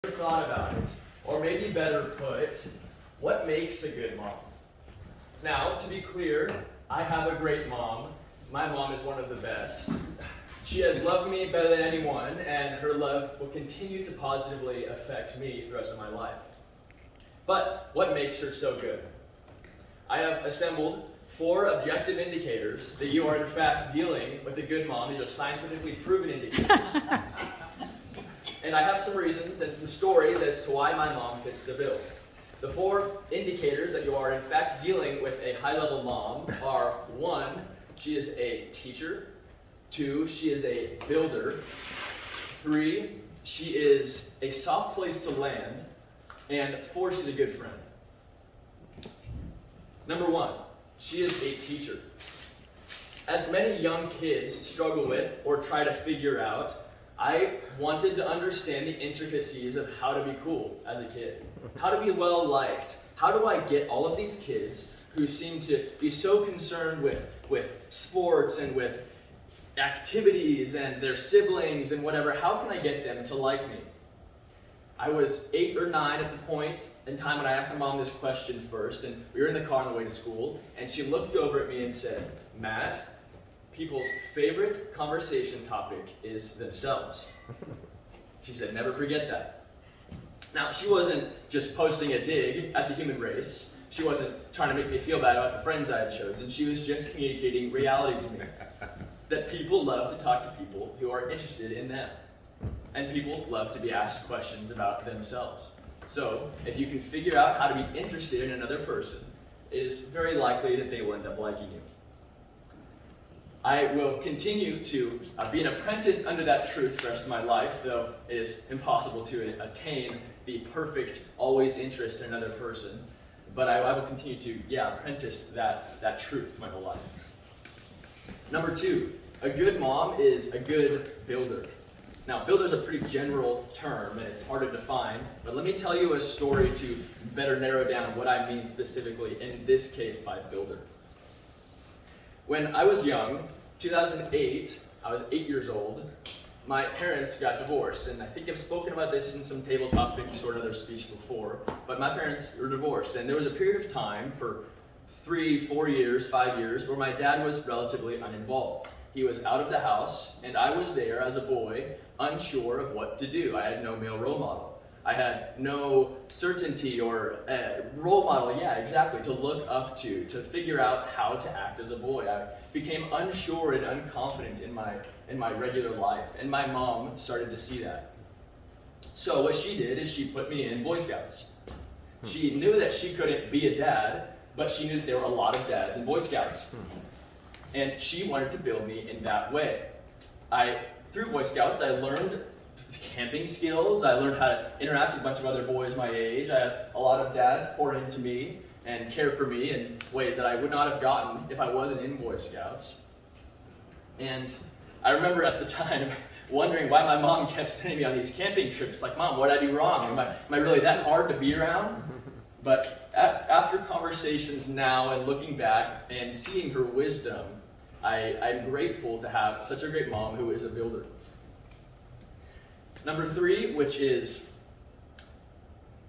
Ever thought about it? Or maybe better put, what makes a good mom? Now, to be clear, I have a great mom. My mom is one of the best. She has loved me better than anyone, and her love will continue to positively affect me for the rest of my life. But what makes her so good? I have assembled 4 objective indicators that you are in fact dealing with a good mom. These are scientifically proven indicators. And I have some reasons and some stories as to why my mom fits the bill. The 4 indicators that you are in fact dealing with a high-level mom are: 1, she is a teacher; 2, she is a builder; 3, she is a soft place to land; and 4, she's a good friend. Number 1, she is a teacher. As many young kids struggle with or try to figure out, I wanted to understand the intricacies of how to be cool as a kid, how to be well liked. How do I get all of these kids who seem to be so concerned with sports and with activities and their siblings and whatever, how can I get them to like me? I was 8 or 9 at the point in time when I asked my mom this question first, and we were in the car on the way to school, and she looked over at me and said, "Matt, people's favorite conversation topic is themselves." She said, "Never forget that." Now, she wasn't just posting a dig at the human race. She wasn't trying to make me feel bad about the friends I had chosen. She was just communicating reality to me. That people love to talk to people who are interested in them. And people love to be asked questions about themselves. So, if you can figure out how to be interested in another person, it is very likely that they will end up liking you. I will continue to be an apprentice under that truth for the rest of my life, though it is impossible to attain the perfect, always interest in another person. But I will continue to, apprentice that truth my whole life. Number 2, a good mom is a good builder. Now, builder is a pretty general term, and it's hard to define, but let me tell you a story to better narrow down what I mean specifically, in this case, by builder. When I was young, 2008, I was 8 years old, my parents got divorced, and I think I've spoken about this in some table topics or another speech before, but my parents were divorced, and there was a period of time for 3, 4 years, 5 years, where my dad was relatively uninvolved. He was out of the house, and I was there as a boy, unsure of what to do. I had no male role model. I had no certainty or role model, to look up to figure out how to act as a boy. I became unsure and unconfident in my regular life, and my mom started to see that. So what she did is she put me in Boy Scouts. She knew that she couldn't be a dad, but she knew that there were a lot of dads in Boy Scouts. And she wanted to build me in that way. Through Boy Scouts, I learned camping skills. I learned how to interact with a bunch of other boys my age. I had a lot of dads pour into me and care for me in ways that I would not have gotten if I wasn't in Boy Scouts. And I remember at the time wondering why my mom kept sending me on these camping trips. Like, "Mom, what did I do wrong? Am I really that hard to be around?" But after conversations now and looking back and seeing her wisdom, I'm grateful to have such a great mom who is a builder. Number 3, which is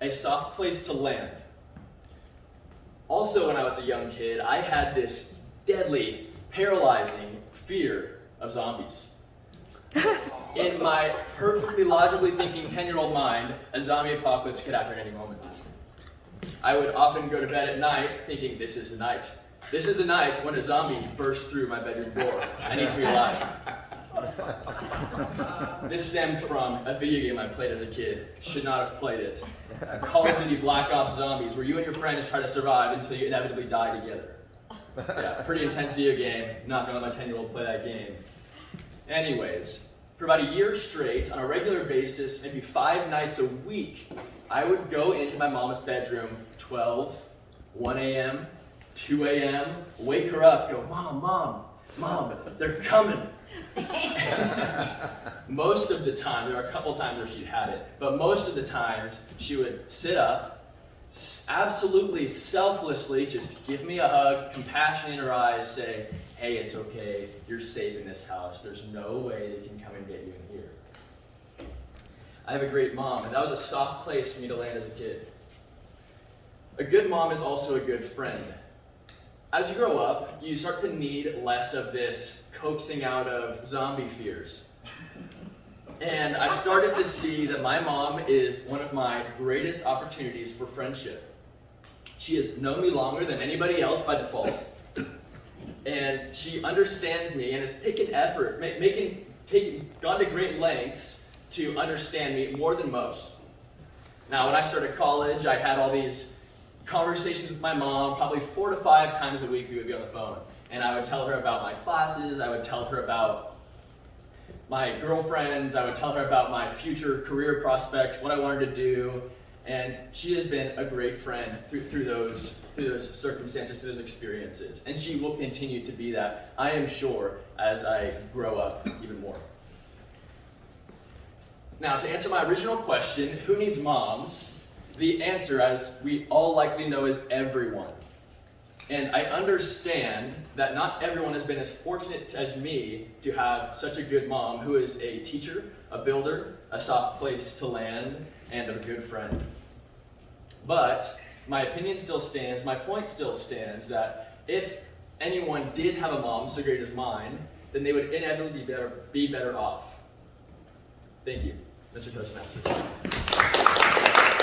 a soft place to land. Also, when I was a young kid, I had this deadly, paralyzing fear of zombies. In my perfectly logically thinking 10-year-old mind, a zombie apocalypse could happen at any moment. I would often go to bed at night thinking, this is the night. This is the night when a zombie bursts through my bedroom door. I need to be alive. This stemmed from a video game I played as a kid. Should not have played it. Call of Duty Black Ops Zombies, where you and your friends try to survive until you inevitably die together. Yeah, pretty intense video game. Not gonna let my 10-year-old play that game. Anyways, for about a year straight, on a regular basis, maybe 5 nights a week, I would go into my mom's bedroom 12, 1 a.m., 2 a.m., wake her up, go, Mom, they're coming. Most of the time, there were a couple times where she'd had it, but most of the times she would sit up, absolutely selflessly just give me a hug, compassion in her eyes, say, "Hey, it's okay, you're safe in this house. There's no way they can come and get you in here." I have a great mom, and that was a soft place for me to land as a kid. A good mom is also a good friend. As you grow up, you start to need less of this coaxing out of zombie fears. And I've started to see that my mom is one of my greatest opportunities for friendship. She has known me longer than anybody else by default. And she understands me and has taken effort, gone to great lengths to understand me more than most. Now, when I started college, I had all these conversations with my mom, probably 4 to 5 times a week we would be on the phone. And I would tell her about my classes, I would tell her about my girlfriends, I would tell her about my future career prospects, what I wanted to do. And she has been a great friend through those circumstances, through those experiences. And she will continue to be that, I am sure, as I grow up even more. Now, to answer my original question, who needs moms? The answer, as we all likely know, is everyone. And I understand that not everyone has been as fortunate as me to have such a good mom who is a teacher, a builder, a soft place to land, and a good friend. But my opinion still stands, my point still stands, that if anyone did have a mom so great as mine, then they would inevitably be better off. Thank you, Mr. Toastmaster.